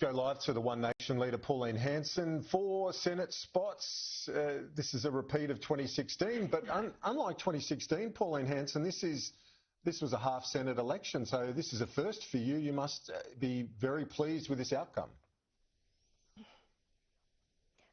Go live to the One Nation leader, Pauline Hanson, 4 Senate spots. This is a repeat of 2016, but unlike 2016, Pauline Hanson, this was a half Senate election, so this is a first for you. You must be very pleased with this outcome.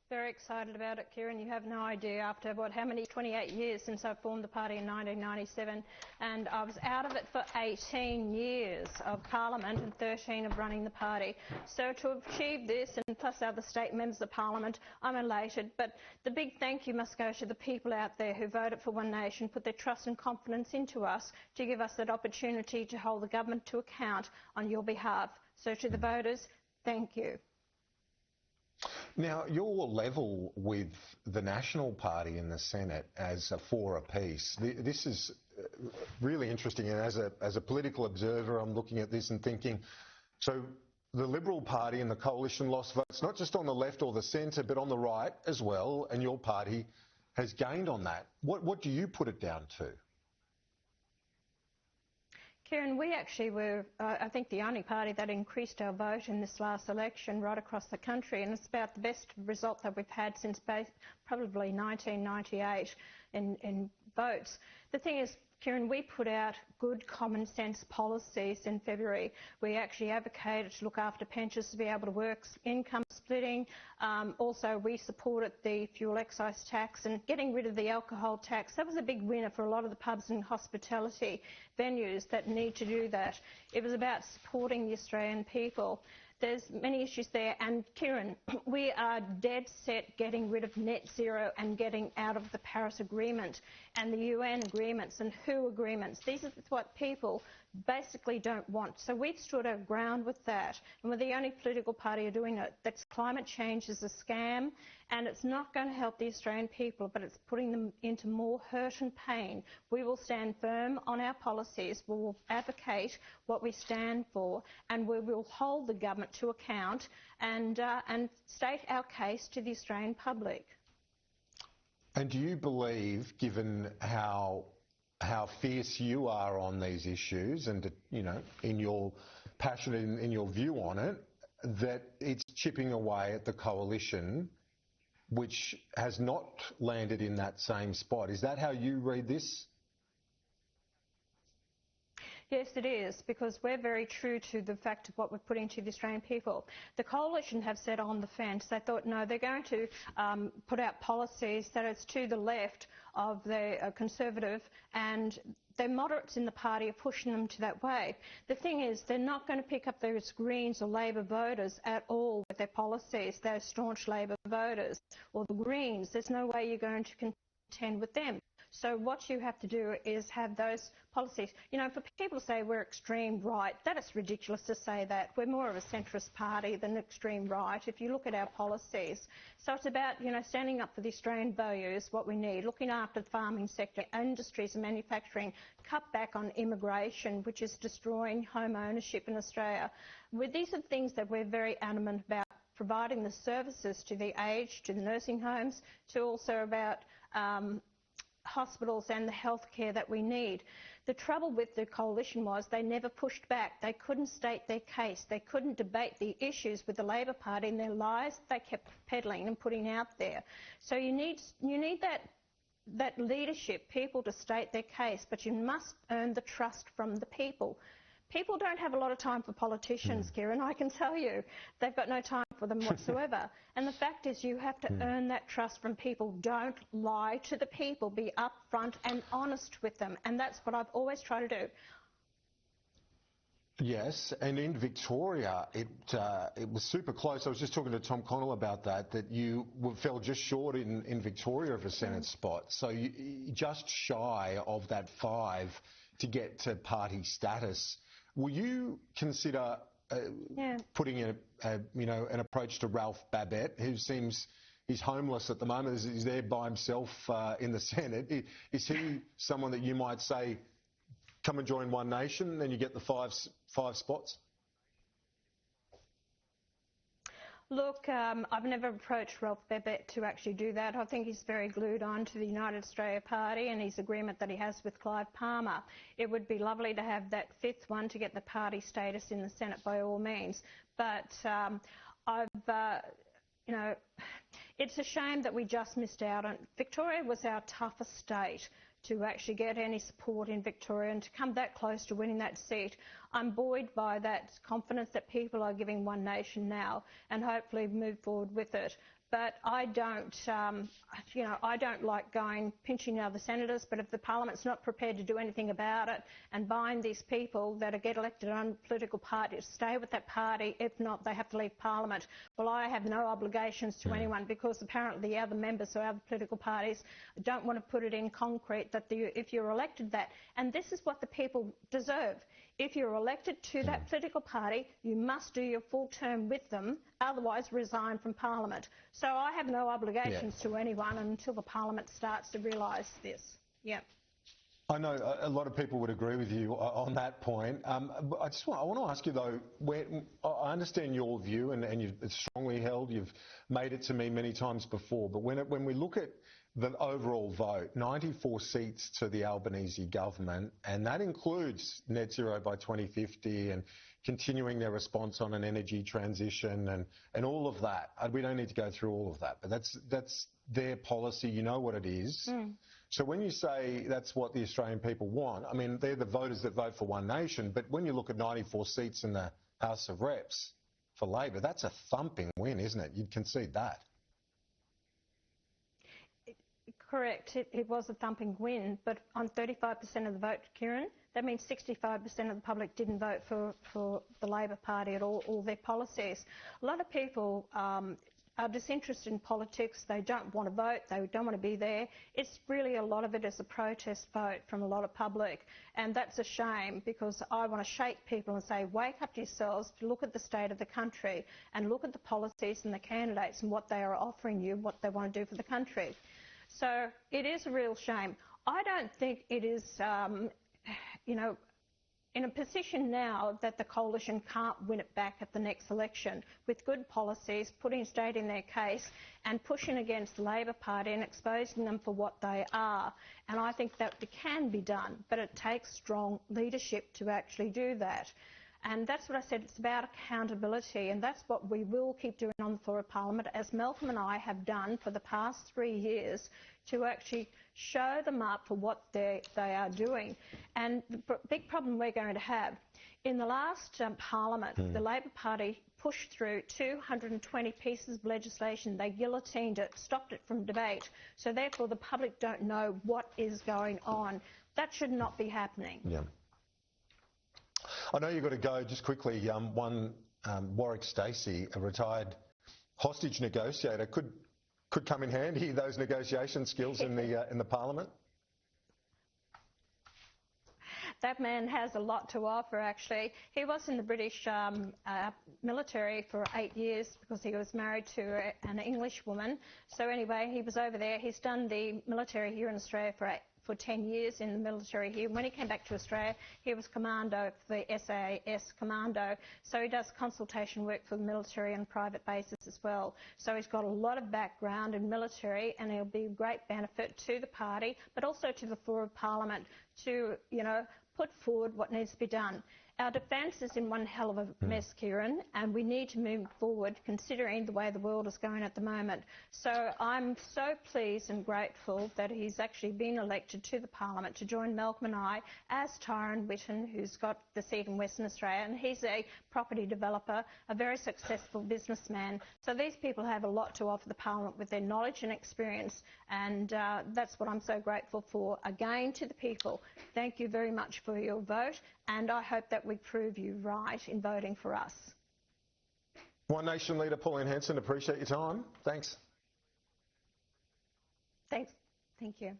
Very excited about it, Kieran. You have no idea after, 28 years since I formed the party in 1997, and I was out of it for 18 years of Parliament and 13 of running the party. So to have achieved this, and plus other state members of Parliament, I'm elated. But the big thank you must go to the people out there who voted for One Nation, put their trust and confidence into us to give us that opportunity to hold the government to account on your behalf. So to the voters, thank you. Now, you're level with the National Party in the Senate as a 4 apiece. This is really interesting, and as a political observer, I'm looking at this and thinking, so the Liberal Party and the Coalition lost votes, not just on the left or the centre, but on the right as well, and your party has gained on that. What do you put it down to? Kieran, we actually were, I think, the only party that increased our vote in this last election right across the country, and it's about the best result that we've had since probably 1998 in votes. The thing is, Kieran, we put out good common sense policies in February. We actually advocated to look after pensioners to be able to work, income splitting. Also, we supported the fuel excise tax and getting rid of the alcohol tax. That was a big winner for a lot of the pubs and hospitality venues that need to do that. It was about supporting the Australian people. There's many issues there, and Kieran, we are dead set getting rid of net zero and getting out of the Paris Agreement and the UN agreements and WHO agreements. These are what people basically don't want. So we've stood our ground with that, and we're the only political party doing it. That climate change is a scam, and it's not going to help the Australian people, but it's putting them into more hurt and pain. We will stand firm on our policies, we will advocate what we stand for, and we will hold the government to account and state our case to the Australian public. And do you believe, given how fierce you are on these issues and, you know, in your passion and in your view on it, that it's chipping away at the coalition, which has not landed in that same spot? Is that how you read this? Yes, it is, because we're very true to the fact of what we're putting to the Australian people. The Coalition have said on the fence, they thought, no, they're going to put out policies that it's to the left of the Conservative, and the moderates in the party are pushing them to that way. The thing is, they're not going to pick up those Greens or Labor voters at all with their policies, those staunch Labor voters, or the Greens. There's no way you're going to contend with them. So what you have to do is have those policies. You know, for people to say we're extreme right, that is ridiculous to say that. We're more of a centrist party than extreme right if you look at our policies. So it's about, you know, standing up for the Australian values, what we need, looking after the farming sector, industries and manufacturing, cut back on immigration, which is destroying home ownership in Australia. These are things that we're very adamant about, providing the services to the aged, to the nursing homes, to also about hospitals and the healthcare that we need. The trouble with the Coalition was they never pushed back. They couldn't state their case. They couldn't debate the issues with the Labor Party and their lies they kept peddling and putting out there. So you need that leadership, people to state their case, but you must earn the trust from the people. People don't have a lot of time for politicians, Kieran, I can tell you. They've got no time for them whatsoever. And the fact is you have to earn that trust from people. Don't lie to the people. Be upfront and honest with them. And that's what I've always tried to do. Yes, and in Victoria, it was super close. I was just talking to Tom Connell about that you fell just short in Victoria of a Senate spot. So you just shy of that 5 to get to party status. Will you consider putting an approach to Ralph Babet, who seems he's homeless at the moment, he's there by himself in the Senate? Is he someone that you might say, come and join One Nation, and you get the five spots? Look, I've never approached Ralph Bebbett to actually do that. I think he's very glued on to the United Australia Party and his agreement that he has with Clive Palmer. It would be lovely to have that fifth one to get the party status in the Senate by all means. But you know, it's a shame that we just missed out on. Victoria was our toughest state to actually get any support in Victoria, and to come that close to winning that seat. I'm buoyed by that confidence that people are giving One Nation now, and hopefully move forward with it. But I don't, you know, I don't like pinching other senators, but if the Parliament's not prepared to do anything about it and bind these people that get elected on political parties to stay with that party, if not, they have to leave Parliament. Well, I have no obligations to anyone, because apparently the other members of other political parties don't want to put it in concrete that if you're elected that, and this is what the people deserve. If you're elected to that political party, you must do your full term with them, otherwise resign from Parliament. So I have no obligations to anyone until the Parliament starts to realise this. Yeah. I know a lot of people would agree with you on that point. But I want to ask you though, I understand your view, and it's strongly held. You've made it to me many times before. But when we look at the overall vote, 94 seats to the Albanese government, and that includes net zero by 2050 and continuing their response on an energy transition and all of that. We don't need to go through all of that, but that's their policy. You know what it is. So when you say that's what the Australian people want, I mean, they're the voters that vote for One Nation, but when you look at 94 seats in the House of Reps for Labor, that's a thumping win, isn't it? You'd concede that. Correct. It was a thumping win, but on 35% of the vote, Kieran, that means 65% of the public didn't vote for the Labor Party at all their policies. A lot of people are disinterested in politics. They don't want to vote. They don't want to be there. It's really, a lot of it is a protest vote from a lot of public, and that's a shame, because I want to shake people and say, wake up to yourselves, look at the state of the country and look at the policies and the candidates and what they are offering you, what they want to do for the country. So it is a real shame. I don't think it is, you know, in a position now that the coalition can't win it back at the next election with good policies, stating their case and pushing against the Labor Party and exposing them for what they are. And I think that it can be done, but it takes strong leadership to actually do that. And that's what I said, it's about accountability, and that's what we will keep doing on the floor of Parliament, as Malcolm and I have done for the past 3 years, to actually show them up for what they are doing. And the big problem we're going to have, in the last Parliament, the Labor Party pushed through 220 pieces of legislation. They guillotined it, stopped it from debate, so therefore the public don't know what is going on. That should not be happening. Yeah. I know you've got to go. Just quickly, Warwick Stacey, a retired hostage negotiator, could come in handy, those negotiation skills in the Parliament. That man has a lot to offer, actually. He was in the British military for 8 years because he was married to an English woman. So anyway, he was over there. He's done the military here in Australia for 10 years in the military here. When he came back to Australia, he was commando for the SAS commando. So he does consultation work for the military and private bases as well. So he's got a lot of background in military, and he'll be a great benefit to the party, but also to the floor of Parliament to, you know, put forward what needs to be done. Our defence is in one hell of a mess, Kieran, and we need to move forward considering the way the world is going at the moment. So I'm so pleased and grateful that he's actually been elected to the Parliament to join Malcolm and I as Tyran Whitten, who's got the seat in Western Australia, and he's a property developer, a very successful businessman. So these people have a lot to offer the Parliament with their knowledge and experience, and that's what I'm so grateful for. Again, to the people, thank you very much for your vote, and I hope that we prove you right in voting for us. One Nation leader Pauline Hanson, appreciate your time. Thanks. Thanks. Thank you.